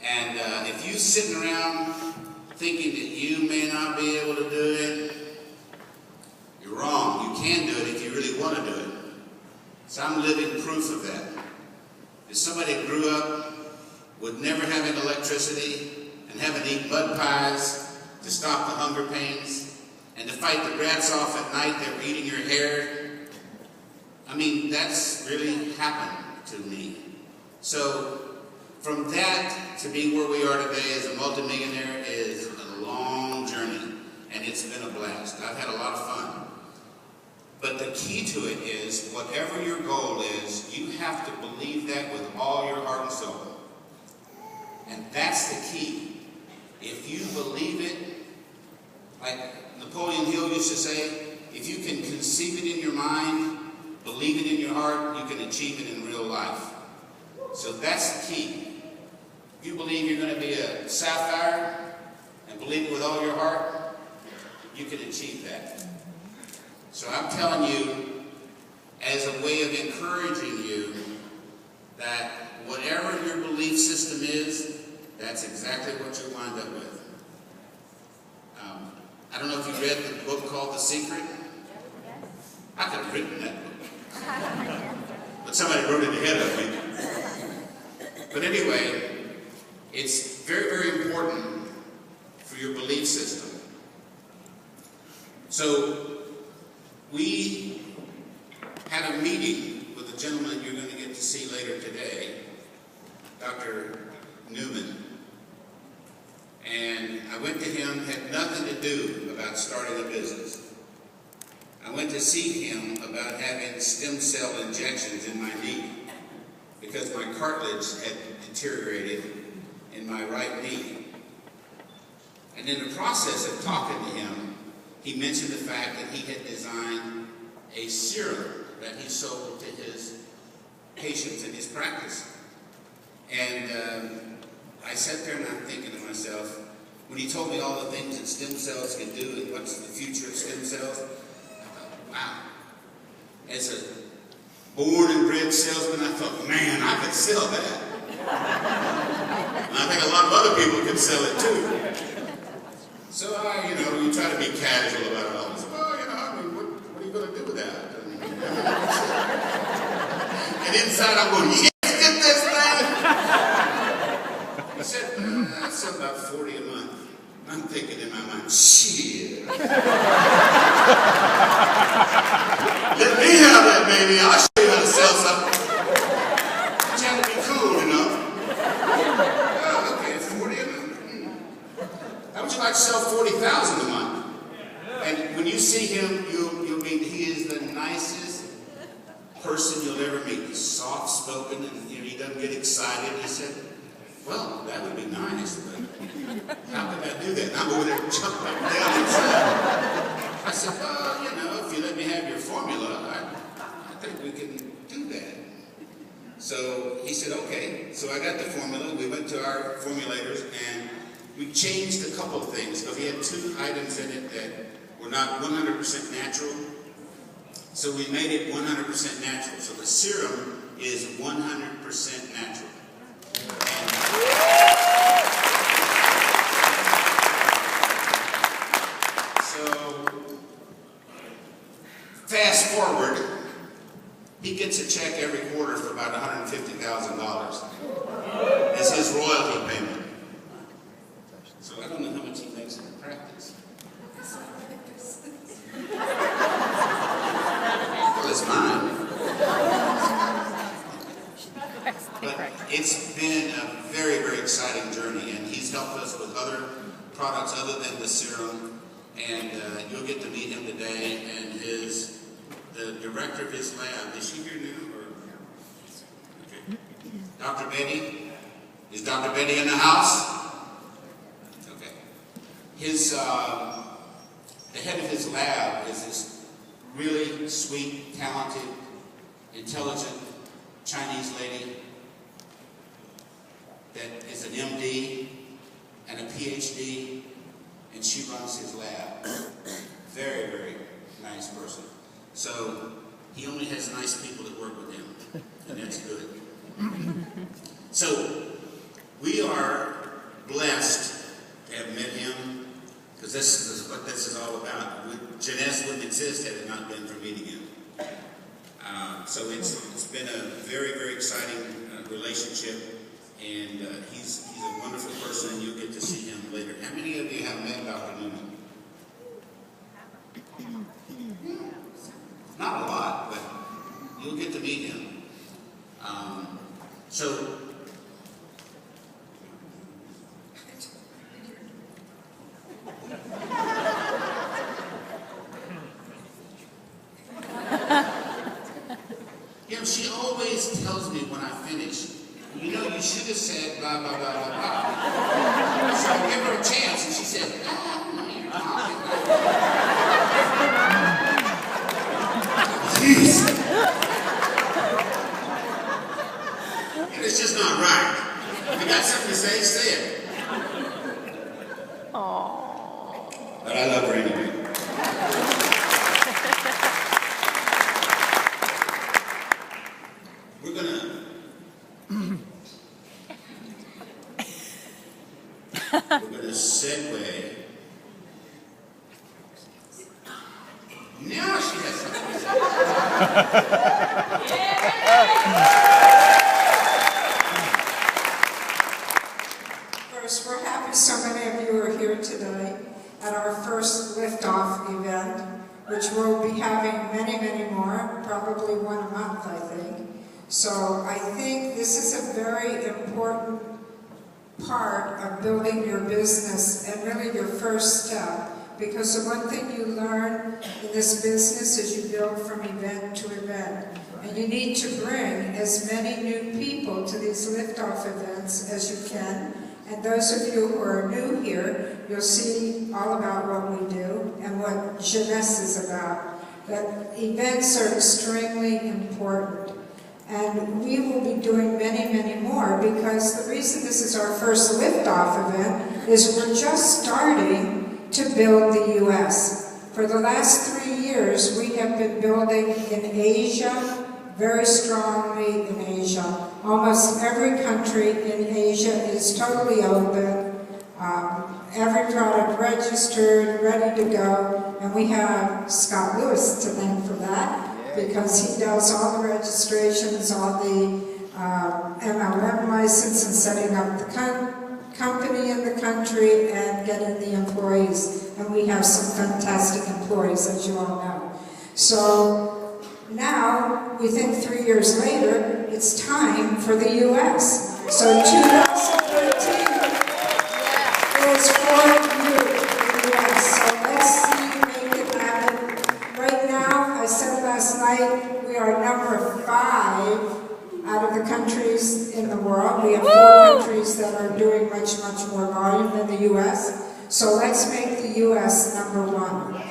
And if you're sitting around thinking that you may not be able to do it, you're wrong. You can do it if you really want to do it. So I'm living proof of that. If somebody grew up with never having electricity and having to eat mud pies to stop the hunger pains and to fight the rats off at night that were eating your hair, I mean, that's really happened to me. So from that to being where we are today as a multimillionaire is a long journey, and it's been a blast. I've had a lot of fun. But the key to it is, whatever your goal is, you have to believe that with all your heart and soul. And that's the key. If you believe it, like Napoleon Hill used to say, if you can conceive it in your mind, believe it in your heart, you can achieve it in real life. So that's the key. If you believe you're going to be a sapphire and believe it with all your heart, you can achieve that. So I'm telling you, as a way of encouraging you, that whatever your belief system is, that's exactly what you'll wind up with. I don't know if you read the book called The Secret. I could have written that book. But somebody wrote it ahead of me. But anyway, it's very, very important for your belief system. So we had a meeting with a gentleman you're going to get to see later today, Dr. Newman. And I went to him, had nothing to do about starting a business. I went to see him about having stem cell injections in my knee because my cartilage had deteriorated in my right knee. And in the process of talking to him, he mentioned the fact that he had designed a serum that he sold to his patients in his practice. And I sat there and I'm thinking to myself, when he told me all the things that stem cells can do and what's the future of stem cells, I thought, wow. As a born and bred salesman, I thought, man, I could sell that. And I think a lot of other people could sell it too. So you try to be casual about it all. So, I mean, what are you going to do with that? And inside I'm going, yes, get this thing! He said, that's about 40 a month. I'm thinking in my mind, shit. Let me have that, baby. I'll show you how to sell something. But you have to be cool, Oh, okay, 40 a month. How would you like to sell 40,000 a month? And when you see him, you'll meet, he is the nicest person you'll ever meet. He's soft-spoken, and he doesn't get excited. He said, well, that would be nice, but how can I do that? And I'm over there jumping up and down inside. I said, well, if you let me have your formula, I think we can do that. So he said, okay. So I got the formula. We went to our formulators, and we changed a couple of things, because he had 2 items in it that were not 100% natural. So we made it 100% natural. So the serum is 100% natural. So fast forward, he gets a check every quarter for about $150,000 as his royalty payment. So I don't know how much he makes in practice. Well, it's mine. But it's been a very, very exciting journey, and he's helped us with other products other than the serum, and you'll get to meet him today. And the director of his lab, is she here now? Or? Okay. Dr. Betty? Is Dr. Betty in the house? Okay. The head of his lab is this really sweet, talented, intelligent Chinese lady that is an MD and a PhD, and she runs his lab. Very, very nice person. So he only has nice people that work with him, and that's good. So we are exist had it not been for meeting him. So it's been a very, very exciting relationship, and he's a wonderful person, and you'll get to see him later. How many of you have met Dr. Newman? Not a lot, but you'll get to meet him. She always tells me when I finish, you know, you should have said blah, blah, blah, blah, blah. So I give her a chance, and she said, no, you're talking. Jeez. And it's just not right. If you got something to say it. Aww. But I love her anyway. We're going to segue. Now she has something to say. First, we're happy so many of you are here today at our first liftoff event, which we'll be having many, many more, probably one a month, I think. So I think this is a very important part of building your business and really your first step, because the one thing you learn in this business is you build from event to event, and you need to bring as many new people to these liftoff events as you can. And those of you who are new here, you'll see all about what we do and what Jeunesse is about. That events are extremely important. And we will be doing many, many more, because the reason this is our first liftoff event is we're just starting to build the U.S. For the last 3 years, we have been building in Asia, very strongly in Asia. Almost every country in Asia is totally open. Every product registered, ready to go. And we have Scott Lewis to thank for that, because he does all the registrations, all the MLM license, and setting up the company in the country and getting the employees. And we have some fantastic employees, as you all know. So now, we think 3 years later, it's time for the U.S. So 2013 is for you, the U.S. So let's see you make it happen. Right now, I said last night, we are number 5 out of the countries in the world. We have 4 countries that are doing much, much more volume than the U.S. So let's make the U.S. number 1.